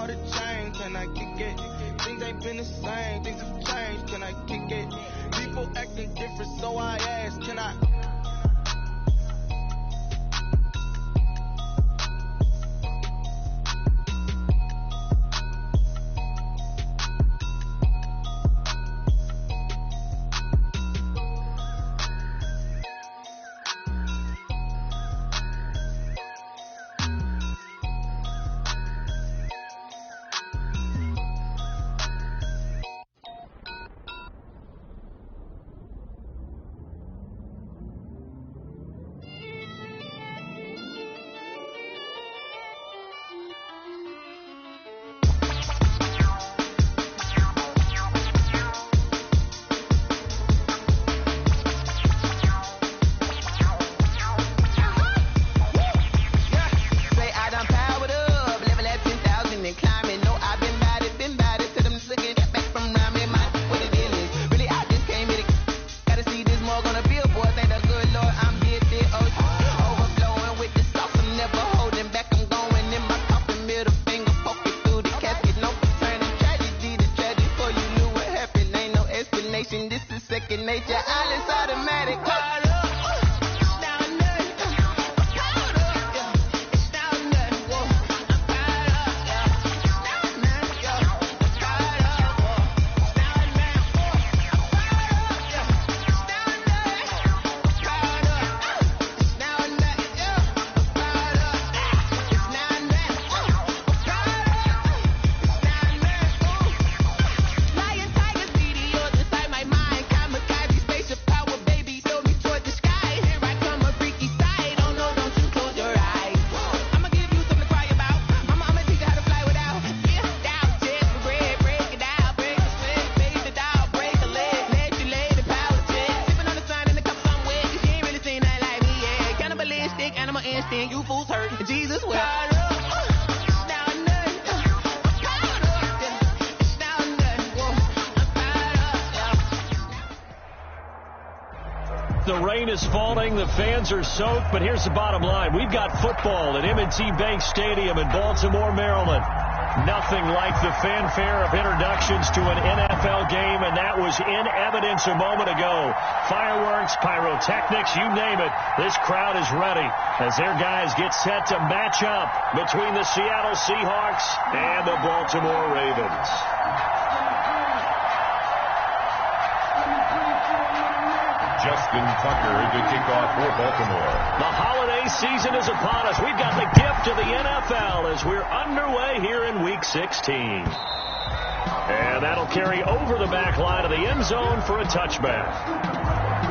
for the change, can I kick it? Things ain't been the same, things have changed, can I kick it? People acting different, so I ask, can I? The rain is falling, the fans are soaked, but here's the bottom line. We've got football at M&T Bank Stadium in Baltimore, Maryland. Nothing like the fanfare of introductions to an NFL game, and that was in evidence a moment ago. Fireworks, pyrotechnics, you name it. This crowd is ready as their guys get set to match up between the Seattle Seahawks and the Baltimore Ravens. Justin Tucker to kick off for Baltimore. The holiday season is upon us. We've got the gift of the NFL as we're underway here in Week 16. And that'll carry over the back line of the end zone for a touchback.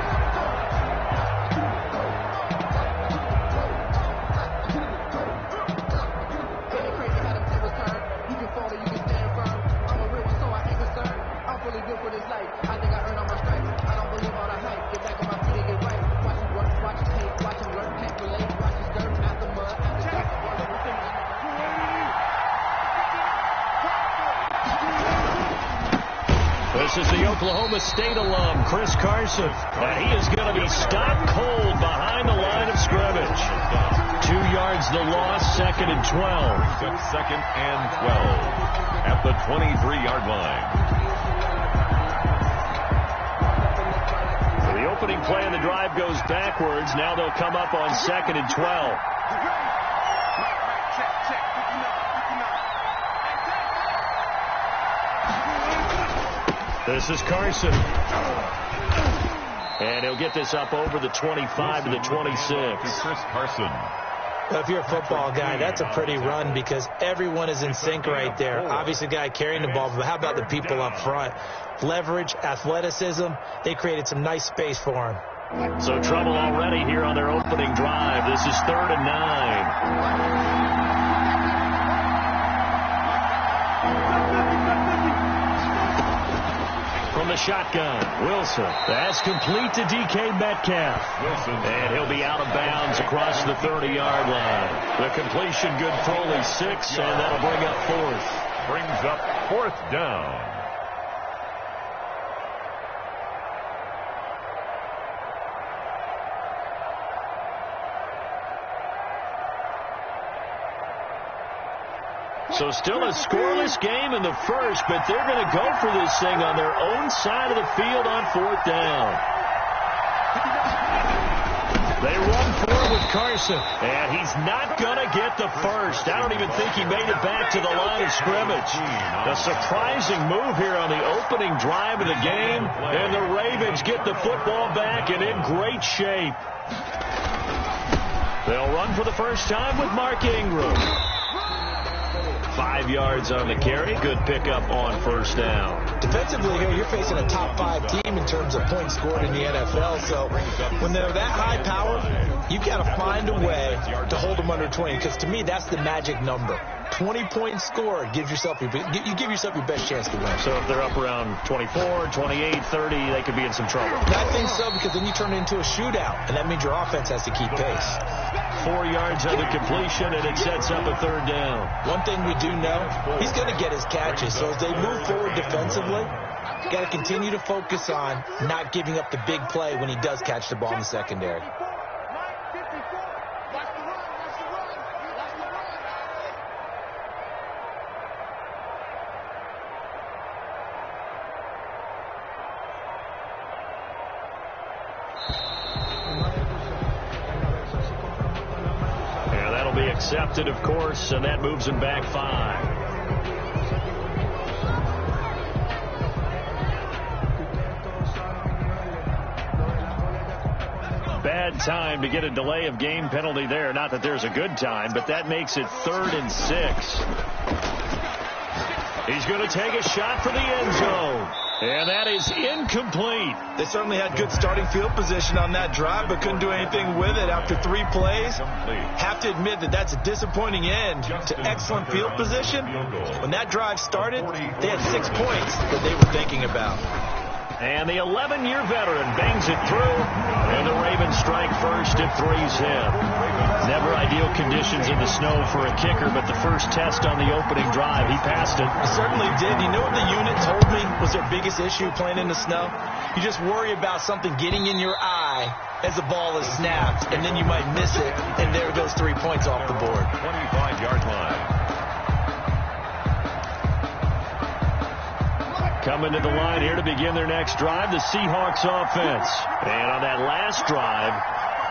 This is the Oklahoma State alum, Chris Carson. And he is going to be stopped cold behind the line of scrimmage. 2 yards the loss, 2nd and 12. Second and 12 at the 23-yard line. So the opening play of the drive goes backwards. Now they'll come up on 2nd and 12. This is Carson. And he'll get this up over the 25 to the 26. Chris Carson. If you're a football guy, that's a pretty run because everyone is in sync right there. Obviously, the guy carrying the ball, but how about the people up front? Leverage, athleticism, they created some nice space for him. So trouble already here on their opening drive. This is 3rd and 9. From the shotgun, Wilson. That's complete to DK Metcalf. Wilson. And he'll be out of bounds across the 30-yard line. The completion good for only 6, and that'll bring up 4th. Brings up 4th down. So still a scoreless game in the first, but they're going to go for this thing on their own side of the field on 4th down. They run forward with Carson, and he's not going to get the first. I don't even think he made it back to the line of scrimmage. A surprising move here on the opening drive of the game, and the Ravens get the football back and in great shape. They'll run for the first time with Mark Ingram. 5 yards on the carry. Good pickup on 1st down. Defensively here, you're facing a top 5 team in terms of points scored in the NFL. So when they're that high power, you've got to find a way to hold them under 20. Because to me, that's the magic number. 20 points scored gives yourself you give yourself your best chance to win. So if they're up around 24, 28, 30, they could be in some trouble. I think so, because then you turn it into a shootout, and that means your offense has to keep pace. 4 yards on the completion, and it sets up a 3rd down. One thing we do know, he's going to get his catches. So as they move forward defensively, got to continue to focus on not giving up the big play when he does catch the ball in the secondary. Accepted, of course, and that moves him back 5. Bad time to get a delay of game penalty there. Not that there's a good time, but that makes it 3rd and 6. He's going to take a shot for the end zone. And that is incomplete. They certainly had good starting field position on that drive, but couldn't do anything with it after 3 plays. Have to admit that that's a disappointing end to excellent field position. When that drive started, they had 6 points that they were thinking about. And the 11-year veteran bangs it through, and the Ravens strike first at 3's him. Never ideal conditions in the snow for a kicker, but the first test on the opening drive, he passed it. He certainly did. You know what the unit told me was their biggest issue playing in the snow? You just worry about something getting in your eye as the ball is snapped, and then you might miss it, and there goes 3 points off the board. 25-yard line. Coming to the line here to begin their next drive, the Seahawks offense. And on that last drive,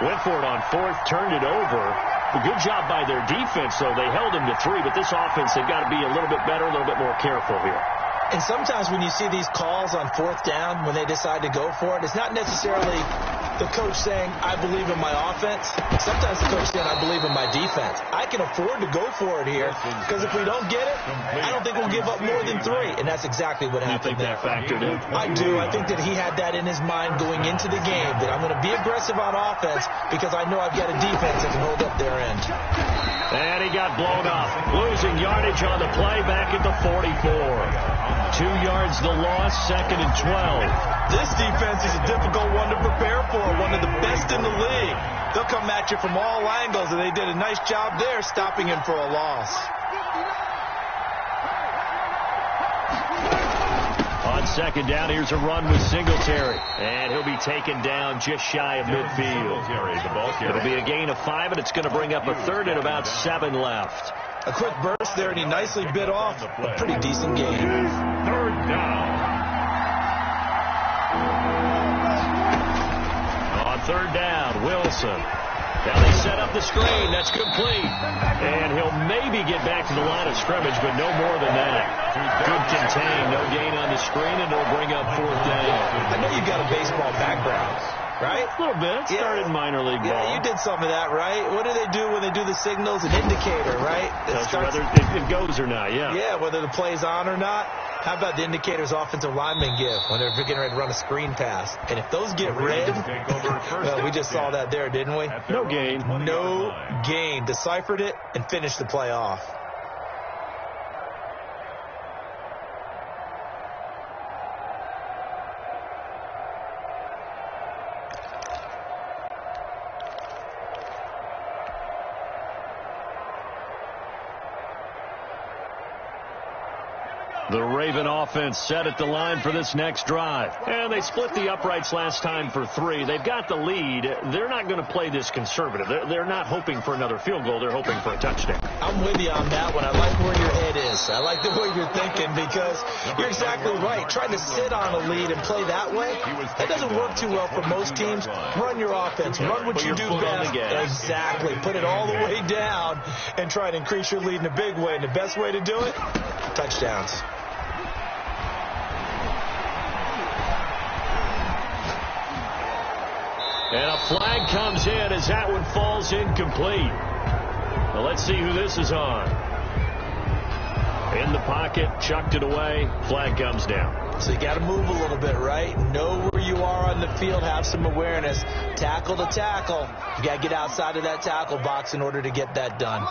went for it on 4th, turned it over. A good job by their defense, though. They held them to 3, but this offense, they've got to be a little bit better, a little bit more careful here. And sometimes when you see these calls on 4th down, when they decide to go for it, it's not necessarily the coach saying, I believe in my offense. Sometimes the coach saying, I believe in my defense. I can afford to go for it here, because if we don't get it, I don't think we'll give up more than 3. And that's exactly what happened there. You think that factored in? I do. I think that he had that in his mind going into the game, that I'm going to be aggressive on offense because I know I've got a defense that can hold up their end. And he got blown up, losing yardage on the play back at the 44. 2 yards the loss, 2nd and 12. This defense is a difficult one to prepare for, one of the best in the league. They'll come at you from all angles, and they did a nice job there stopping him for a loss. On 2nd down, here's a run with Singletary. And he'll be taken down just shy of midfield. It'll be a gain of 5, and it's going to bring up a 3rd and about 7 left. A quick burst there, and he nicely bit off a pretty decent gain. 3rd down. On 3rd down, Wilson. Now they set up the screen. That's complete. And he'll maybe get back to the line of scrimmage, but no more than that. Good contain. No gain on the screen, and it'll bring up 4th down. I know you've got a baseball background, right? A little bit. Started minor league ball. Yeah, you did some of that, right? What do they do when they do the signals? An indicator, right? Tells you whether it goes or not, yeah. Yeah, whether the play's on or not. How about the indicators offensive linemen give when they're getting ready to run a screen pass? And if those get red, well, we just saw that there, didn't we? No gain. No gain. Deciphered it and finished the play off. The Raven offense set at the line for this next drive. And they split the uprights last time for 3. They've got the lead. They're not going to play this conservative. They're not hoping for another field goal. They're hoping for a touchdown. I'm with you on that one. I like where your head is. I like the way you're thinking because you're exactly right. Trying to sit on a lead and play that way, that doesn't work too well for most teams. Run your offense. Run what you do best. Exactly. Put it all the way down and try to increase your lead in a big way. And the best way to do it, touchdowns. And a flag comes in as that one falls incomplete. Well, let's see who this is on. In the pocket, chucked it away, flag comes down. So you got to move a little bit, right? Know where you are on the field, have some awareness. Tackle to tackle. You got to get outside of that tackle box in order to get that done.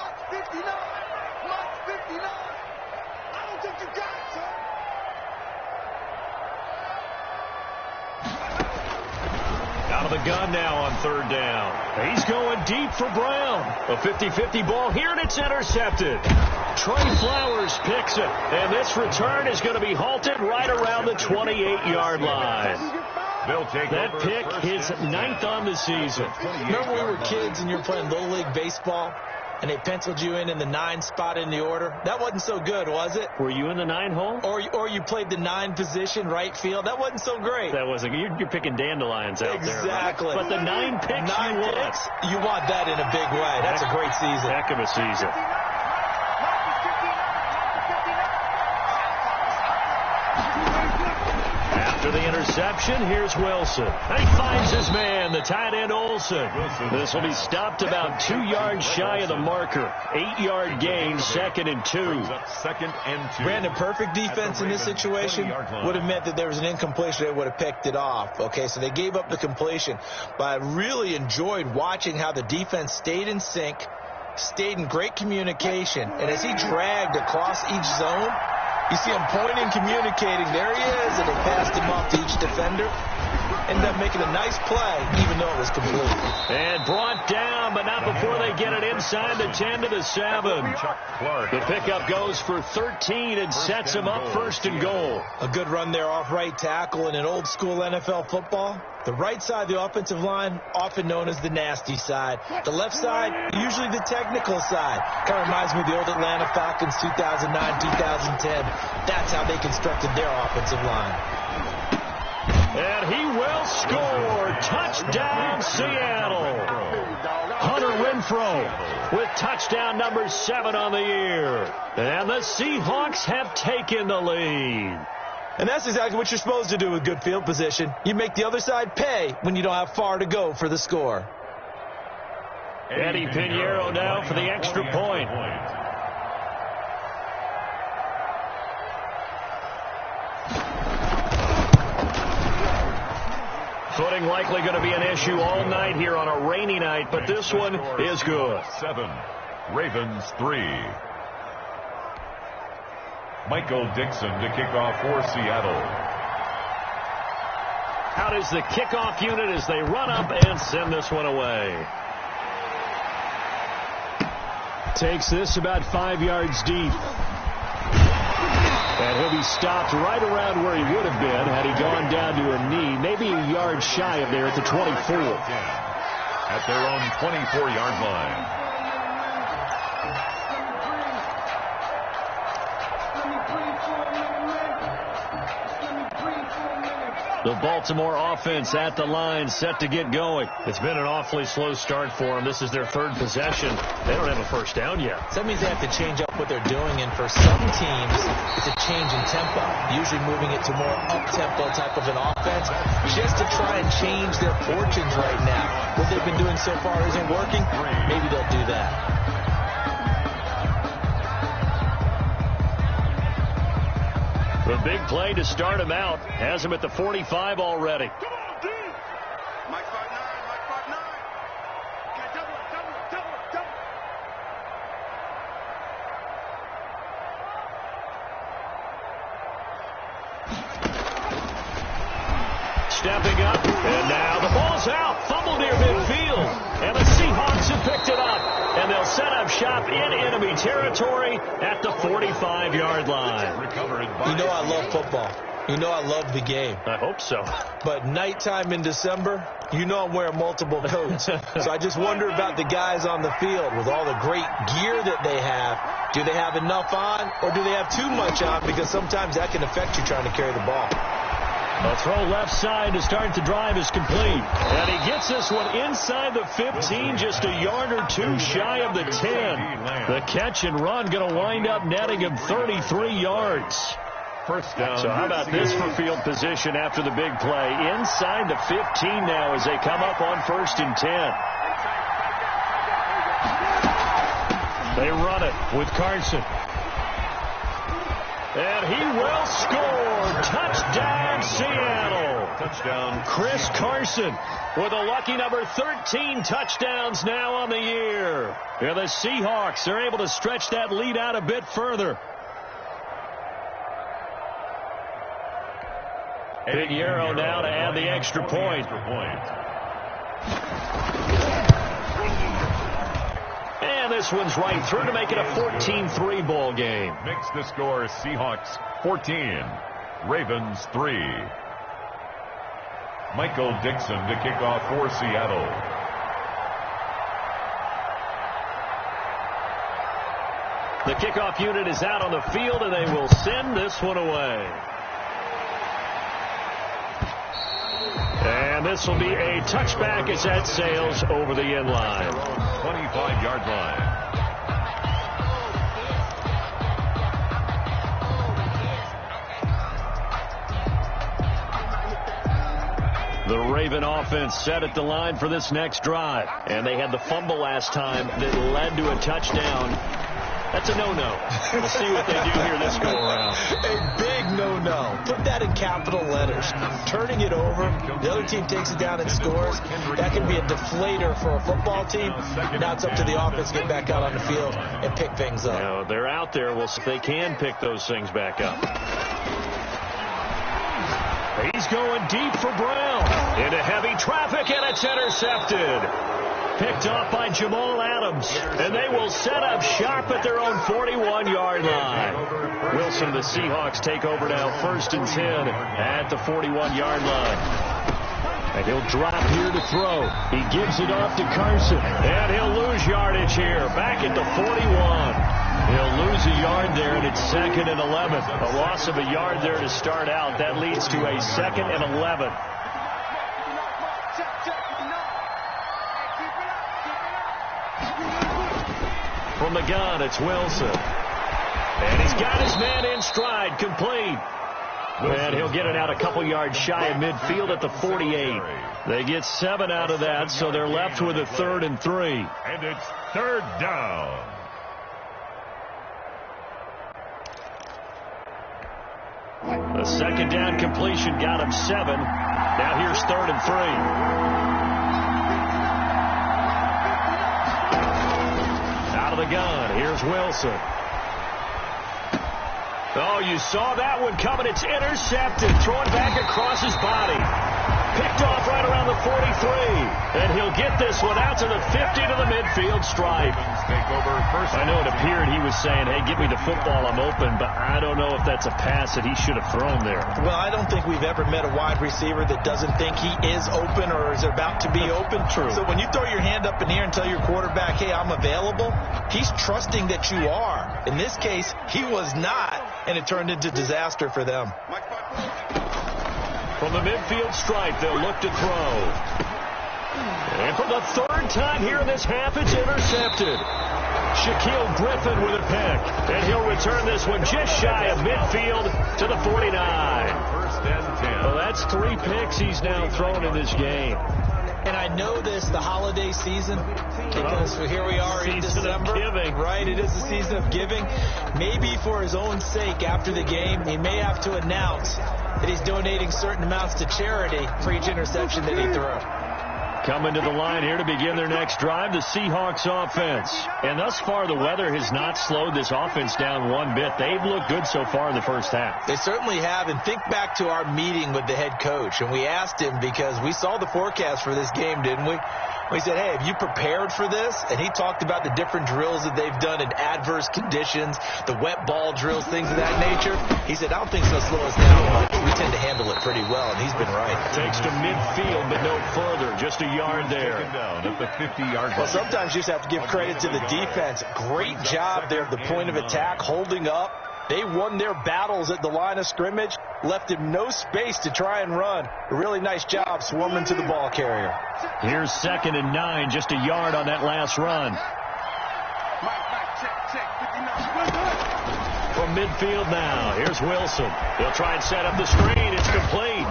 Out of the gun now on 3rd down. He's going deep for Brown. A 50-50 ball here, and it's intercepted. Trey Flowers picks it, and this return is going to be halted right around the 28-yard line. That pick, his 9th on the season. Remember we were kids and you were playing Little League baseball, and they penciled you in the 9 spot in the order? That wasn't so good, was it? Were you in the 9 hole? Or you played the 9 position, right field? That wasn't so great. That wasn't. You're picking dandelions out there. Exactly. Right? But the 9 picks you want that in a big way. That's a great season. Heck of a season. After the interception, here's Wilson. He finds his man, the tight end Olsen. This will be stopped about 2 yards shy of the marker. 8-yard gain, 2nd and 2. Brandon, perfect defense in this situation would have meant that there was an incompletion. They would have picked it off. Okay, so they gave up the completion. But I really enjoyed watching how the defense stayed in sync, stayed in great communication. And as he dragged across each zone, you see him pointing, communicating. There he is, and they passed him off to each defender. Ended up making a nice play, even though it was complete. And brought down, but not before they get it inside the 10 to the 7. The pickup goes for 13 and sets him up 1st and goal. A good run there off right tackle in an old-school NFL football. The right side of the offensive line, often known as the nasty side. The left side, usually the technical side. Kind of reminds me of the old Atlanta Falcons 2009, 2010. That's how they constructed their offensive line. And he will score. Touchdown, Seattle. Hunter Renfrow with touchdown number 7 on the year. And the Seahawks have taken the lead. And that's exactly what you're supposed to do with good field position. You make the other side pay when you don't have far to go for the score. Eddie Pinheiro now for the extra point. Footing likely going to be an issue all night here on a rainy night, but this one is good. 7, Ravens 3. Michael Dixon to kick off for Seattle. Out is the kickoff unit as they run up and send this one away. Takes this about 5 yards deep. And he'll be stopped right around where he would have been had he gone down to a knee, maybe a yard shy of there at the 24. At their own 24-yard line. The Baltimore offense at the line, set to get going. It's been an awfully slow start for them. This is their 3rd possession. They don't have a first down yet. So that means they have to change up what they're doing, and for some teams, it's a change in tempo, usually moving it to more up-tempo type of an offense, just to try and change their fortunes right now. What they've been doing so far isn't working. Maybe they'll do that. The big play to start him out has him at the 45 already. Come on, D. Mike 5'9", Mike 5'9". Okay, double it. Stepping up, and now the ball's out. Fumble near midfield, and the Seahawks have picked it up. And they'll set up shop in enemy territory at the 45-yard line. You know I love football. You know I love the game. I hope so. But nighttime in December, you know I'm wearing multiple coats. So I just wonder about the guys on the field with all the great gear that they have. Do they have enough on, or do they have too much on? Because sometimes that can affect you trying to carry the ball. A throw left side to start the drive is complete. And he gets this one inside the 15, just a yard or two shy of the 10. The catch and run going to wind up netting him 33 yards. First down. So how about this for field position after the big play? Inside the 15 now as they come up on 1st and 10. They run it with Carson. And he will score. Touchdown, Seattle. Touchdown. Chris Carson with a lucky number 13 touchdowns now on the year. And the Seahawks are able to stretch that lead out a bit further. Figueroa now to add the extra point. And this one's right through to make it a 14-3 ball game. Makes the score Seahawks 14, Ravens 3. Michael Dixon to kick off for Seattle. The kickoff unit is out on the field, and they will send this one away. And this will be a touchback as that sails over the end line. 25-yard line. The Raven offense set at the line for this next drive. And they had the fumble last time that led to a touchdown. That's a no-no. We'll see what they do here this go-around. A big no-no. Put that in capital letters. Turning it over, the other team takes it down and scores. That can be a deflator for a football team. Now it's up to the offense to get back out on the field and pick things up. Now, they're out there. We'll see if they can pick those things back up. He's going deep for Brown. Into heavy traffic, and it's intercepted. Picked off by Jamal Adams, and they will set up shop at their own 41-yard line. Wilson, the Seahawks, take over now 1st and 10 at the 41-yard line. And he'll drop here to throw. He gives it off to Carson, and he'll lose yardage here, back at the 41. He'll lose a yard there, and it's 2nd and 11. A loss of a yard there to start out. That leads to a 2nd and 11. From the gun, it's Wilson. And he's got his man in stride, complete. And he'll get it out a couple yards shy of midfield at the 48. They get 7 out of that, so they're left with a 3rd and 3. And it's 3rd down. The 2nd down completion got him 7. Now here's 3rd and 3. Out of the gun, here's Wilson. Oh, you saw that one coming. It's intercepted. Thrown back across his body. Picked off right around the 43. And he'll get this one out to the 50 to the midfield stripe. I know it appeared he was saying, hey, give me the football, I'm open, but I don't know if that's a pass that he should have thrown there. Well, I don't think we've ever met a wide receiver that doesn't think he is open or is about to be open. True. So when you throw your hand up in the air and tell your quarterback, hey, I'm available, he's trusting that you are. In this case, he was not, and it turned into disaster for them. From the midfield stripe, they'll look to throw. And for the 3rd time here in this half, it's intercepted. Shaquille Griffin with a pick. And he'll return this one just shy of midfield to the 49. 1st and 10. Well, that's 3 picks he's now thrown in this game. And I know this, the holiday season, because here we are in December. Giving. Right, it is the season of giving. Maybe for his own sake after the game, he may have to announce that he's donating certain amounts to charity for each interception that he threw. Coming to the line here to begin their next drive, the Seahawks offense. And thus far, the weather has not slowed this offense down one bit. They've looked good so far in the first half. They certainly have. And think back to our meeting with the head coach. And we asked him, because we saw the forecast for this game, didn't we? We said, hey, have you prepared for this? And he talked about the different drills that they've done in adverse conditions, the wet ball drills, things of that nature. He said, I don't think it's going to slow us down much. We tend to handle it pretty well, and he's been right. Takes to midfield, but no further. Just a yard there. Down at the 50-yard line. Well, sometimes you just have to give credit to the defense. Great job there at the point of attack, holding up. They won their battles at the line of scrimmage, left him no space to try and run. A really nice job swarming to the ball carrier. Here's 2nd and 9, just a yard on that last run. From midfield now, here's Wilson. He'll try and set up the screen. It's complete.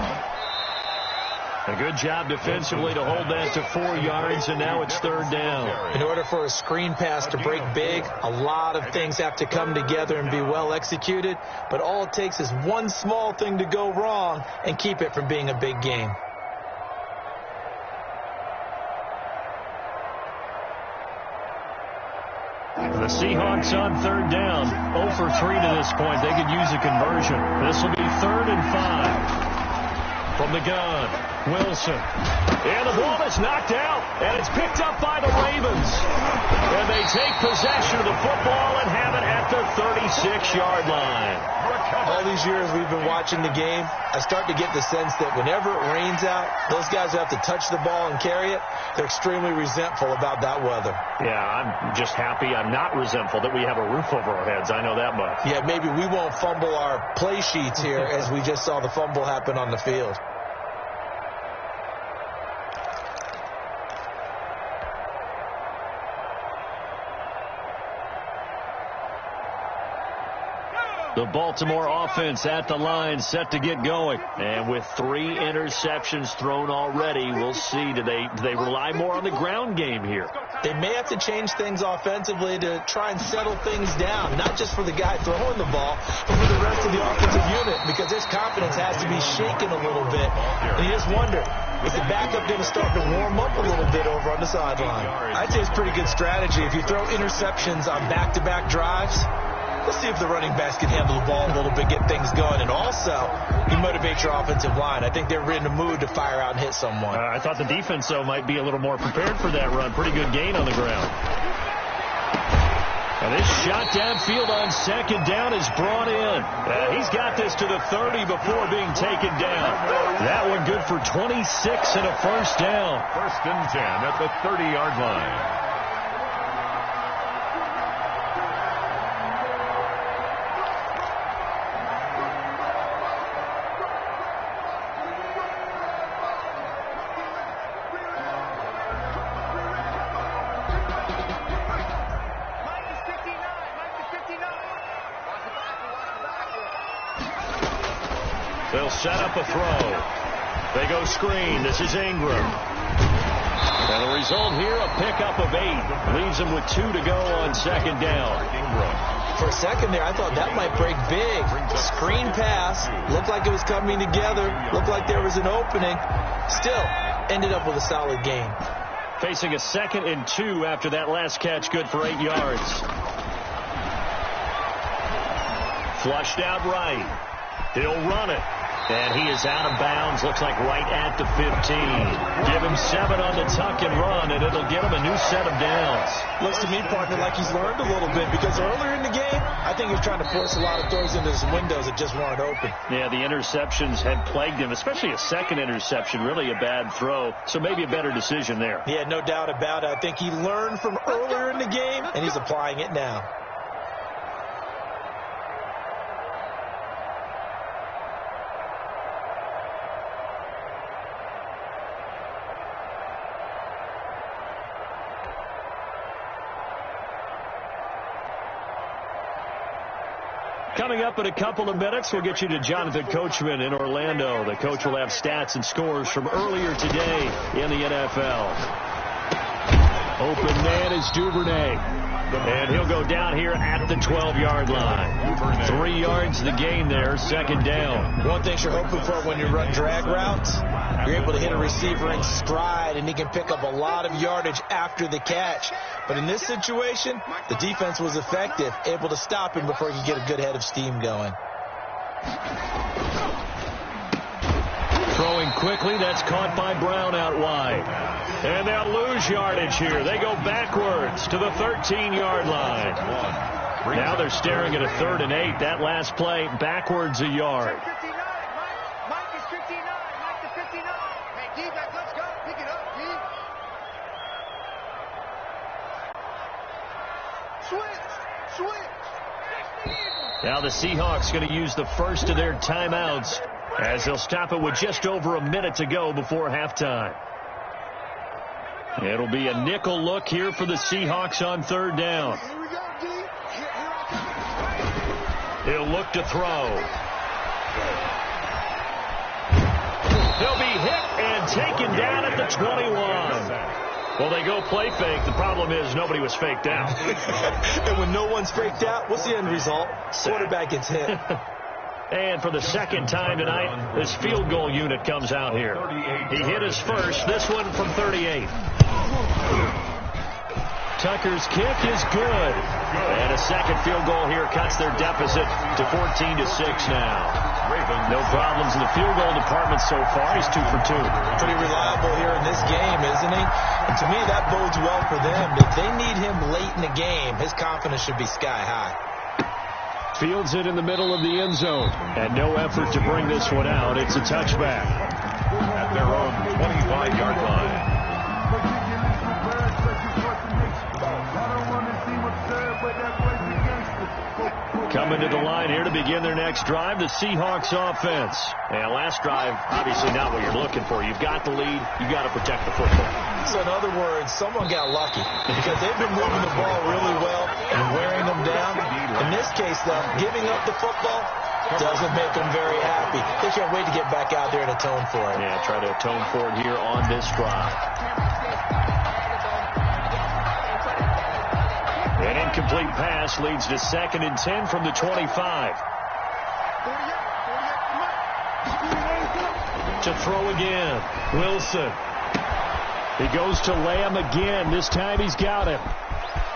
A good job defensively to hold that to 4 yards, and now it's 3rd down. In order for a screen pass to break big, a lot of things have to come together and be well executed, but all it takes is one small thing to go wrong and keep it from being a big game. The Seahawks on 3rd down, 0 for 3 to this point. They could use a conversion. This will be 3rd and 5. From the gun, Wilson. And the ball is knocked out, and it's picked up by the Ravens. And they take possession of the football and have it at the 36-yard line. All these years we've been watching the game, I start to get the sense that whenever it rains out, those guys who have to touch the ball and carry it, they're extremely resentful about that weather. Yeah, I'm just happy I'm not resentful that we have a roof over our heads. I know that much. Yeah, maybe we won't fumble our play sheets here as we just saw the fumble happen on the field. The Baltimore offense at the line, set to get going. And with 3 interceptions thrown already, we'll see. Do they rely more on the ground game here? They may have to change things offensively to try and settle things down, not just for the guy throwing the ball, but for the rest of the offensive unit, because his confidence has to be shaken a little bit. And you just wonder, is the backup going to start to warm up a little bit over on the sideline? I'd say it's pretty good strategy. If you throw interceptions on back-to-back drives, let's see if the running backs can handle the ball a little bit, get things going. And also, you motivate your offensive line. I think they're in the mood to fire out and hit someone. I thought the defense, though, might be a little more prepared for that run. Pretty good gain on the ground. And this shot downfield on 2nd down is brought in. He's got this to the 30 before being taken down. That one good for 26 and a 1st down. 1st and 10 at the 30-yard line. They'll set up a throw. They go screen. This is Ingram. And the result here, a pickup of 8. Leaves them with 2 to go on 2nd down. For a second there, I thought that might break big. Screen pass. Looked like it was coming together. Looked like there was an opening. Still, ended up with a solid gain. Facing a 2nd and 2 after that last catch, good for 8 yards. Flushed out right. He'll run it. And he is out of bounds. Looks like right at the 15. Give him 7 on the tuck and run, and it'll get him a new set of downs. Looks to me, partner, like he's learned a little bit, because earlier in the game, I think he was trying to force a lot of throws into his windows that just weren't open. Yeah, the interceptions had plagued him, especially a 2nd interception, really a bad throw. So maybe a better decision there. Yeah, no doubt about it. I think he learned from earlier in the game, and he's applying it now. Coming up in a couple of minutes, we'll get you to Jonathan Coachman in Orlando. The coach will have stats and scores from earlier today in the NFL. Open man is Duvernay. And he'll go down here at the 12-yard line. 3 yards the gain there, second down. One thing you're hoping for when you run drag routes, you're able to hit a receiver in stride, and he can pick up a lot of yardage after the catch. But in this situation, the defense was effective, able to stop him before he could get a good head of steam going. Throwing quickly, that's caught by Brown out wide. And they'll lose yardage here. They go backwards to the 13-yard line. Now they're staring at a 3rd and 8. That last play, backwards a yard. Mike is 59. Mike to 59. Hey, D-back, let's go. Pick it up, D. Switch. Now the Seahawks going to use the first of their timeouts as they'll stop it with just over a minute to go before halftime. It'll be a nickel look here for the Seahawks on 3rd down. Here we go, D. He'll look to throw. He'll be hit and taken down at the 21. Well, they go play fake. The problem is nobody was faked out. And when no one's faked out, what's the end result? Quarterback gets hit. And for the second time tonight, this field goal unit comes out here. He hit his first, this one from 38. Tucker's kick is good. And a second field goal here cuts their deficit to 14-6 now. No problems in the field goal department so far. He's 2 for 2. Pretty reliable here in this game, isn't he? And to me, that bodes well for them. If they need him late in the game, his confidence should be sky high. Fields it in the middle of the end zone. And no effort to bring this one out. It's a touchback. At their own 25-yard line. Coming to the line here to begin their next drive, the Seahawks offense. And last drive, obviously not what you're looking for. You've got the lead. You've got to protect the football. So in other words, someone got lucky because they've been moving the ball really well and wearing them down. In this case, though, giving up the football doesn't make them very happy. They can't wait to get back out there and atone for it. Yeah, try to atone for it here on this drive. An incomplete pass leads to 2nd and 10 from the 25. To throw again. Wilson. He goes to Lamb again. This time he's got him.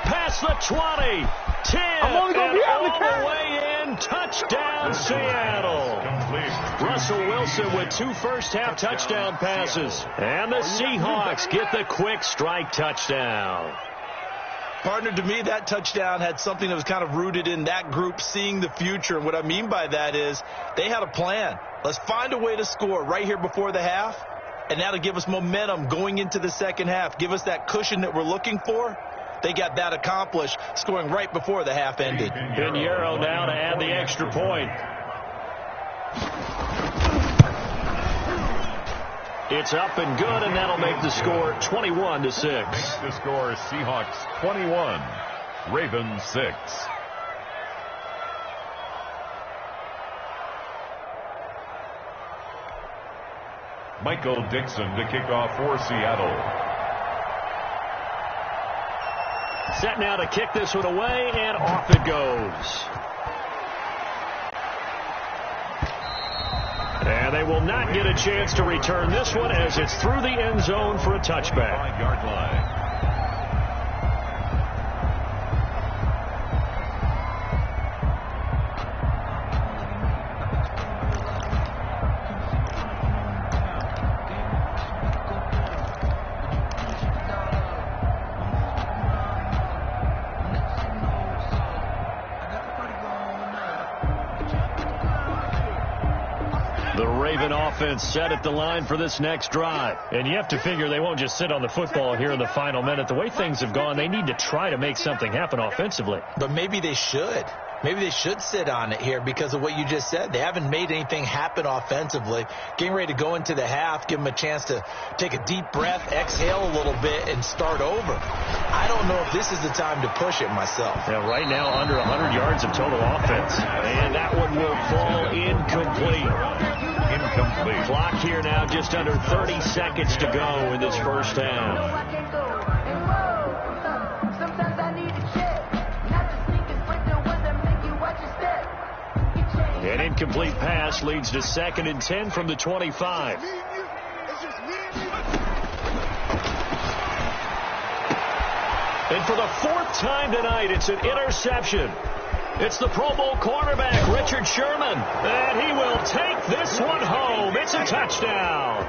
Past the 20. 10. I'm only going to be on the all the way in. Touchdown, Seattle. Russell Wilson with 2 first-half touchdown passes. And the Seahawks get the quick strike touchdown. Partner, to me, that touchdown had something that was kind of rooted in that group seeing the future. And what I mean by that is they had a plan. Let's find a way to score right here before the half. And that'll give us momentum going into the second half. Give us that cushion that we're looking for. They got that accomplished, scoring right before the half ended. Pinheiro now to add the extra point. It's up and good, and that'll make the score 21-6. The score is Seahawks 21, Ravens 6. Michael Dixon to kick off for Seattle. Set now to kick this one away, and off it goes. And they will not get a chance to return this one as it's through the end zone for a touchback. 5-yard line. Offense set at the line for this next drive. And you have to figure they won't just sit on the football here in the final minute. The way things have gone, they need to try to make something happen offensively. But maybe they should. Maybe they should sit on it here because of what you just said. They haven't made anything happen offensively. Getting ready to go into the half, give them a chance to take a deep breath, exhale a little bit, and start over. I don't know if this is the time to push it myself. Yeah, right now under 100 yards of total offense. And that one will fall incomplete. Incomplete. Clock here now just under 30 seconds to go in this first half. An incomplete pass leads to 2nd and 10 from the 25. And for the 4th time tonight, it's an interception. It's the Pro Bowl cornerback, Richard Sherman. And he will take this one home. It's a touchdown.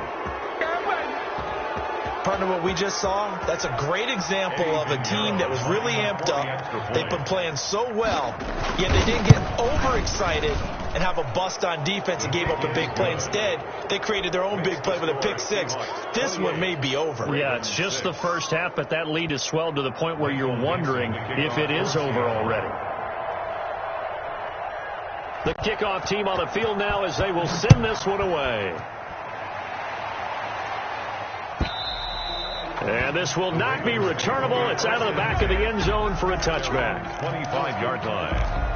Partner, what we just saw, that's a great example of a team that was really amped up. They've been playing so well, yet they didn't get overexcited and have a bust on defense and gave up a big play. Instead, they created their own big play with a pick six. This one may be over. Yeah, it's just the first half, but that lead has swelled to the point where you're wondering if it is over already. The kickoff team on the field now as they will send this one away. And this will not be returnable. It's out of the back of the end zone for a touchback. 25-yard line.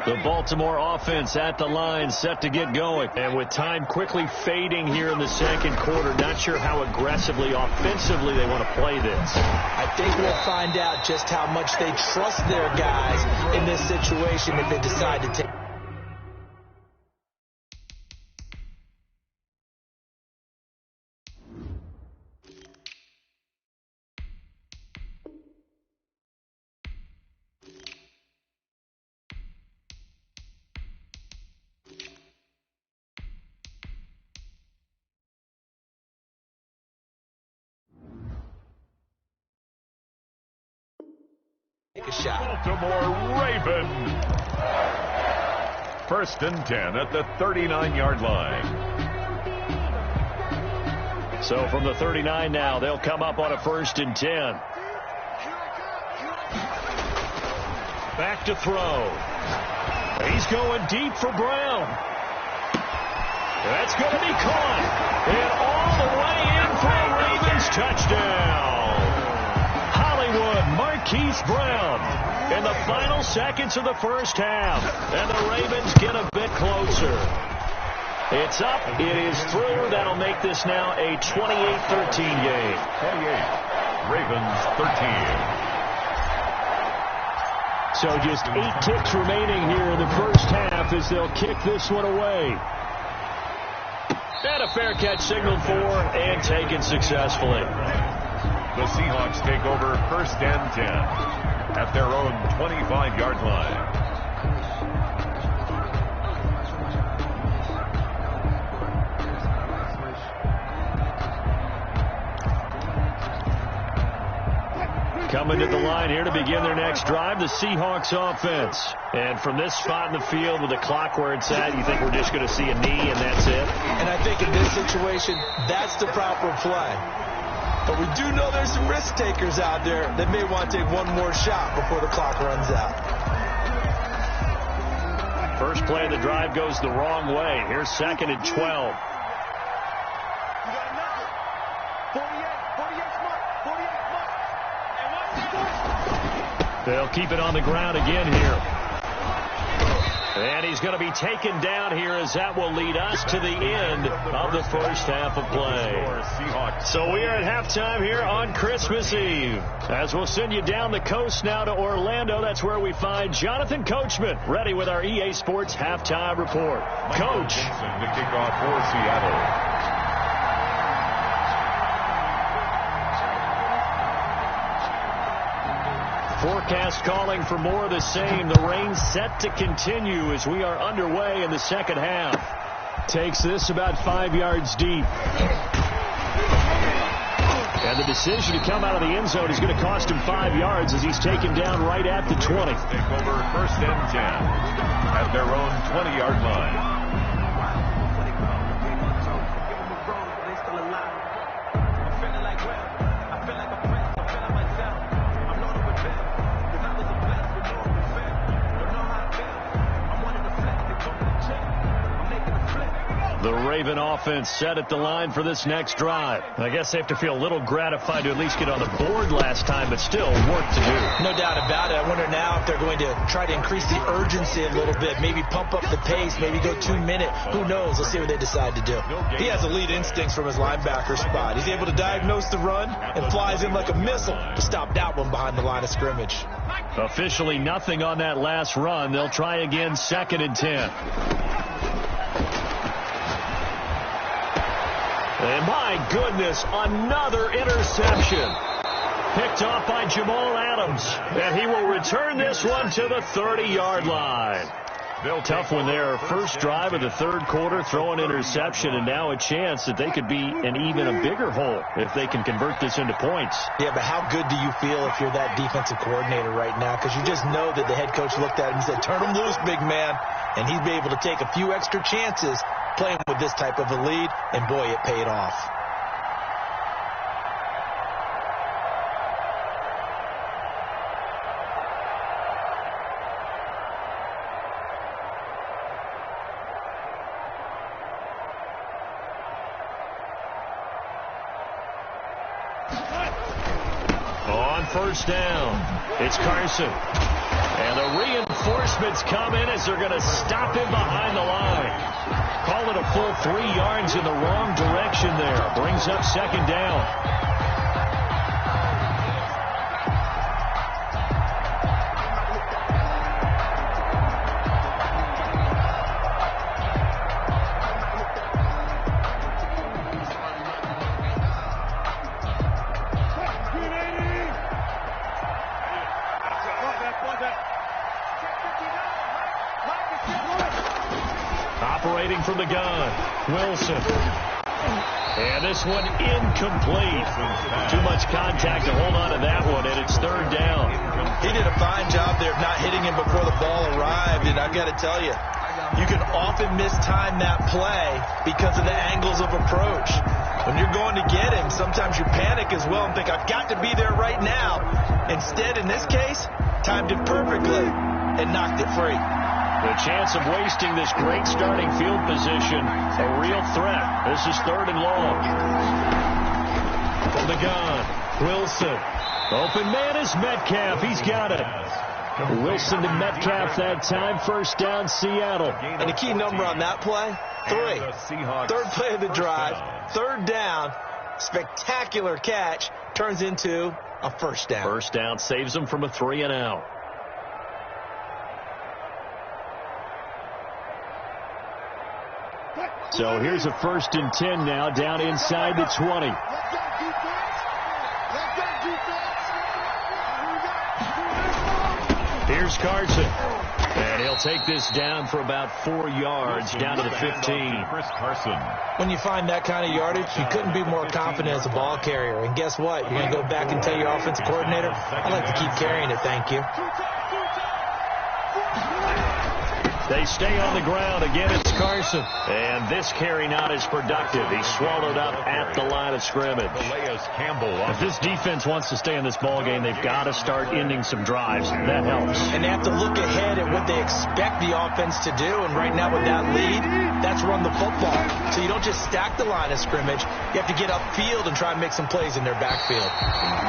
The Baltimore offense at the line, set to get going. And with time quickly fading here in the second quarter, not sure how aggressively, offensively they want to play this. I think we'll find out just how much they trust their guys in this situation if they decide to take. Take a shot. Baltimore Raven. 1st and 10 at the 39-yard line. So from the 39 now, they'll come up on a 1st and 10. Back to throw. He's going deep for Brown. That's going to be caught. And all the way in for a Ravens touchdown. Marquise Brown in the final seconds of the first half. And the Ravens get a bit closer. It's up. It is through. That'll make this now a 28-13 game. 28. Ravens 13. So just 8 ticks remaining here in the first half as they'll kick this one away. And a fair catch signaled for and taken successfully. The Seahawks take over 1st and 10 at their own 25-yard line. Coming to the line here to begin their next drive, the Seahawks offense. And from this spot in the field with the clock where it's at, you think we're just going to see a knee and that's it? And I think in this situation, that's the proper play. But we do know there's some risk takers out there that may want to take one more shot before the clock runs out. First play of the drive goes the wrong way. Here's 2nd and 12. They'll keep it on the ground again here. And he's going to be taken down here as that will lead us to the end of the first half of play. So we are at halftime here on Christmas Eve. As we'll send you down the coast now to Orlando. That's where we find Jonathan Coachman ready with our EA Sports halftime report. Coach. The kickoff for Seattle. Forecast calling for more of the same. The rain set to continue as we are underway in the second half. Takes this about 5 yards deep. And the decision to come out of the end zone is going to cost him 5 yards as he's taken down right at the 20. Take over 1st and 10 at their own 20-yard line. The Raven offense set at the line for this next drive. I guess they have to feel a little gratified to at least get on the board last time, but still work to do. No doubt about it. I wonder now if they're going to try to increase the urgency a little bit, maybe pump up the pace, maybe go 2 minute. Who knows? Let's see what they decide to do. He has elite instincts from his linebacker spot. He's able to diagnose the run and flies in like a missile to stop that one behind the line of scrimmage. Officially nothing on that last run. They'll try again, 2nd and 10. And my goodness, another interception. Picked off by Jamal Adams. And he will return this one to the 30-yard line. Tough one there. First drive of the third quarter, throw an interception, and now a chance that they could be in even a bigger hole if they can convert this into points. Yeah, but how good do you feel if you're that defensive coordinator right now? Because you just know that the head coach looked at him and said, turn him loose, big man. And he'd be able to take a few extra chances playing with this type of a lead, and boy, it paid off. On first down, it's Carson. And the reinforcements come in as they're going to stop him behind the line. Call it a full 3 yards in the wrong direction there. Brings up 2nd down. Operating from the gun, Wilson. And this one incomplete. Too much contact to hold on to that one, and it's 3rd down. He did a fine job there of not hitting him before the ball arrived, and I've got to tell you, you can often mistime that play because of the angles of approach. When you're going to get him, sometimes you panic as well and think, I've got to be there right now. Instead, in this case, timed it perfectly and knocked it free. The chance of wasting this great starting field position, a real threat. This is 3rd and long. From the gun, Wilson. Open man is Metcalf. He's got it. Wilson to Metcalf that time. First down, Seattle. And the key number on that play, 3. 3rd play of the drive. 3rd down. Spectacular catch. Turns into a first down. First down saves them from a 3 and out. So here's a 1st and 10 now, down inside the 20. Here's Carson. And he'll take this down for about 4 yards, down to the 15. When you find that kind of yardage, you couldn't be more confident as a ball carrier. And guess what? You're going to go back and tell your offensive coordinator, I'd like to keep carrying it, thank you. They stay on the ground. Again, it's Carson. And this carry not as productive. He's swallowed up at the line of scrimmage. If this defense wants to stay in this ball game, they've got to start ending some drives. That helps. And they have to look ahead at what they expect the offense to do. And right now with that lead, that's run the football. So you don't just stack the line of scrimmage. You have to get upfield and try and make some plays in their backfield.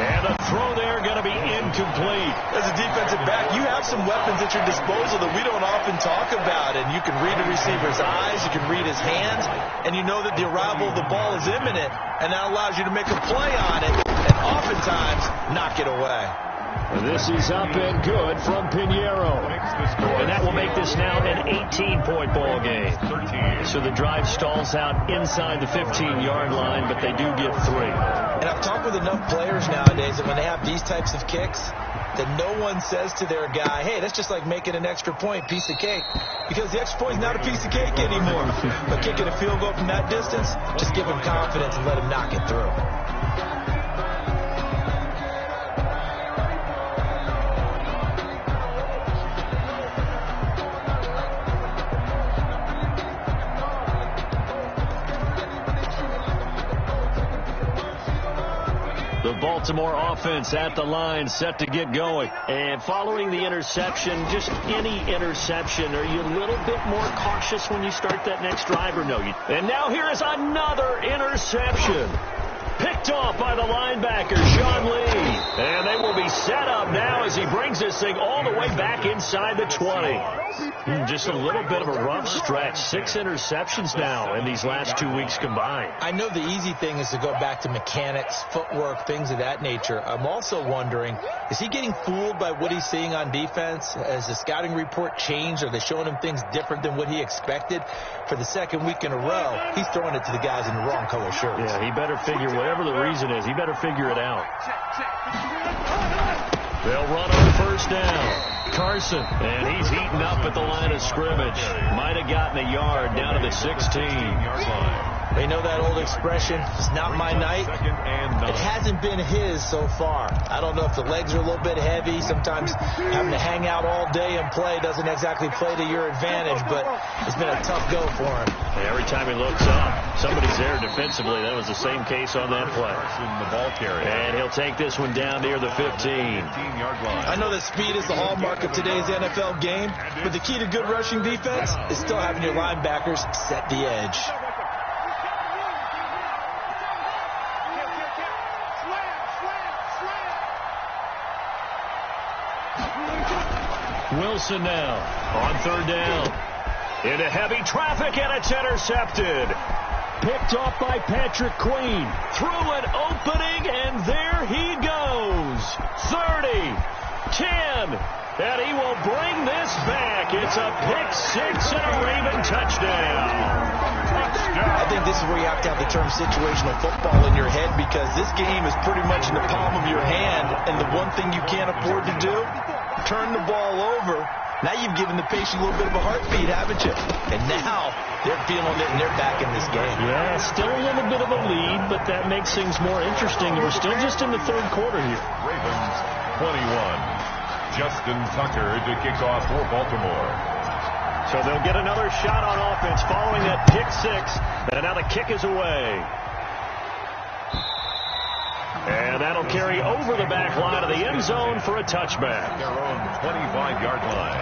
And a throw there going to be incomplete. As a defensive back, you have some weapons at your disposal that we don't often talk about, and you can read the receiver's eyes, you can read his hands, and you know that the arrival of the ball is imminent, and that allows you to make a play on it and oftentimes knock it away. This is up and good from Pinheiro. And that will make this now an 18-point ball game. So the drive stalls out inside the 15-yard line, but they do get 3. And I've talked with enough players nowadays that when they have these types of kicks, that no one says to their guy, hey, that's just like making an extra point, piece of cake. Because the extra point is not a piece of cake anymore. But kicking a field goal from that distance, just give him confidence and let him knock it through. The ball Baltimore offense at the line, set to get going. And following the interception, just any interception, are you a little bit more cautious when you start that next drive or no? And now here is another interception. Picked off by the linebacker, Sean Lee. And they will be set up now as he brings this thing all the way back inside the 20. Just a little bit of a rough stretch. 6 interceptions now in these last 2 weeks combined. I know the easy thing is to go back to mechanics, footwork, things of that nature. I'm also wondering, is he getting fooled by what he's seeing on defense? Has the scouting report changed? Are they showing him things different than what he expected? For the second week in a row, he's throwing it to the guys in the wrong color shirts. Yeah, he better figure whatever the reason is, he better figure it out. They'll run on first down. Carson, and he's heating up at the line of scrimmage. Might have gotten a yard down to the 16-yard line. They know that old expression, it's not my night. It hasn't been his so far. I don't know if the legs are a little bit heavy. Sometimes having to hang out all day and play doesn't exactly play to your advantage, but it's been a tough go for him. Every time he looks up, somebody's there defensively. That was the same case on that play. The ball carrier. And he'll take this one down near the 15. 15-yard line. I know that speed is the hallmark of today's NFL game, but the key to good rushing defense is still having your linebackers set the edge. Wilson now on third down. Into heavy traffic, and it's intercepted. Picked off by Patrick Queen. Through an opening, and there he goes. 30, 10, and he will bring this back. It's a pick-6 and a Raven touchdown. I think this is where you have to have the term situational football in your head, because this game is pretty much in the palm of your hand, and the one thing you can't afford to do, turn the ball over. Now you've given the patient a little bit of a heartbeat, haven't you? And now they're feeling it, and they're back in this game. Yeah, still a little bit of a lead, but that makes things more interesting. We're still just in the third quarter here. Ravens 21. Justin Tucker to kick off for Baltimore. So they'll get another shot on offense following that pick-6, and now the kick is away. And that'll carry over the back line of the end zone for a touchback. Their own 25-yard line.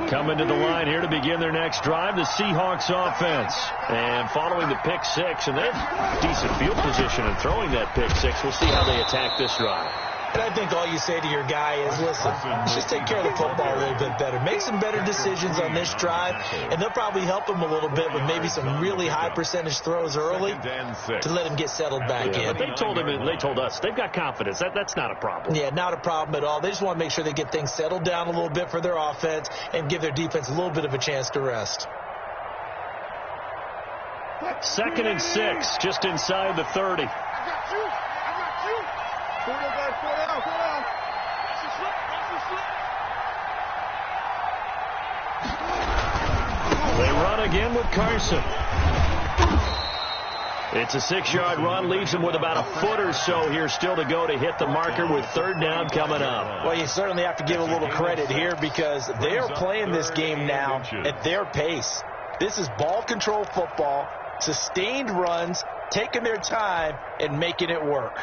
Coming to the line here to begin their next drive, the Seahawks offense. And following the pick-6, and they're decent field position and throwing that pick-6. We'll see how they attack this drive. And I think all you say to your guy is, listen, just take care of the football a little bit better. Make some better decisions on this drive, and they'll probably help him a little bit with maybe some really high percentage throws early to let him get settled back in. But they told us they've got confidence. That's not a problem. Yeah, not a problem at all. They just want to make sure they get things settled down a little bit for their offense and give their defense a little bit of a chance to rest. 2nd and 6, just inside the 30. They run again with Carson. It's a 6-yard run, leaves him with about a foot or so here still to go to hit the marker with third down coming up. Well, you certainly have to give a little credit here, because they are playing this game now at their pace. This is ball control football, sustained runs, taking their time and making it work.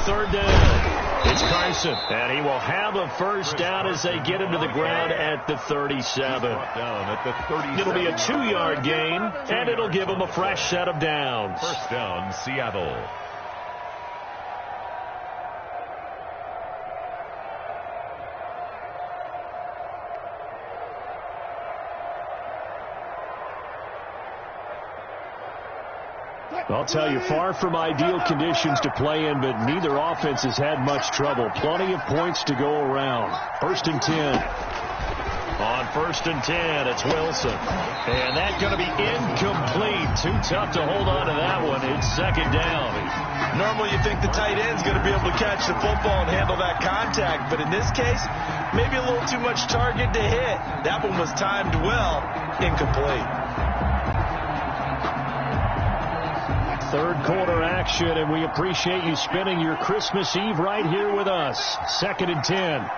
Third down, it's Carson, and he will have a first down as they get him to the ground at the 37. Down at the 37. It'll be a 2-yard gain, and it'll give him a fresh set of downs. First down, Seattle. I'll tell you, far from ideal conditions to play in, but neither offense has had much trouble. Plenty of points to go around. 1st and 10. On 1st 1st and 10. It's Wilson. And that's going to be incomplete. Too tough to hold on to that one. It's 2nd down. Normally you think the tight end's going to be able to catch the football and handle that contact. But in this case, maybe a little too much target to hit. That one was timed well. Incomplete. 3rd quarter action, and we appreciate you spending your Christmas Eve right here with us. 2nd and 10.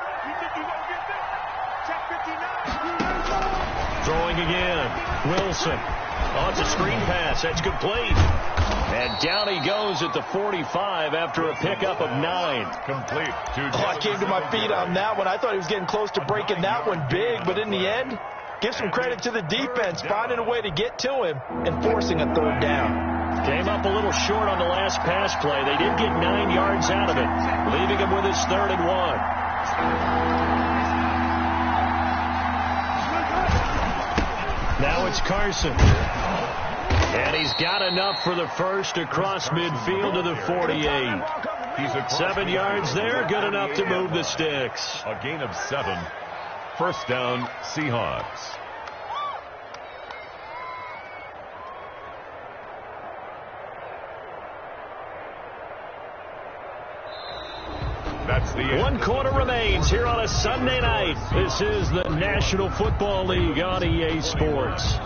Throwing again. Wilson. Oh, it's a screen pass. That's complete. And down he goes at the 45 after a pickup of 9. Complete. I came to my feet on that one. I thought he was getting close to breaking that one big, but in the end, give some credit to the defense, finding a way to get to him and forcing a 3rd down. Came up a little short on the last pass play. They did get 9 yards out of it, leaving him with his 3rd and 1. Now it's Carson. And he's got enough for the first across midfield to the 48. 7 yards there, good enough to move the sticks. A gain of 7. 1st down, Seahawks. That's the end. 1 quarter remains here on a Sunday night. This is the National Football League on EA Sports.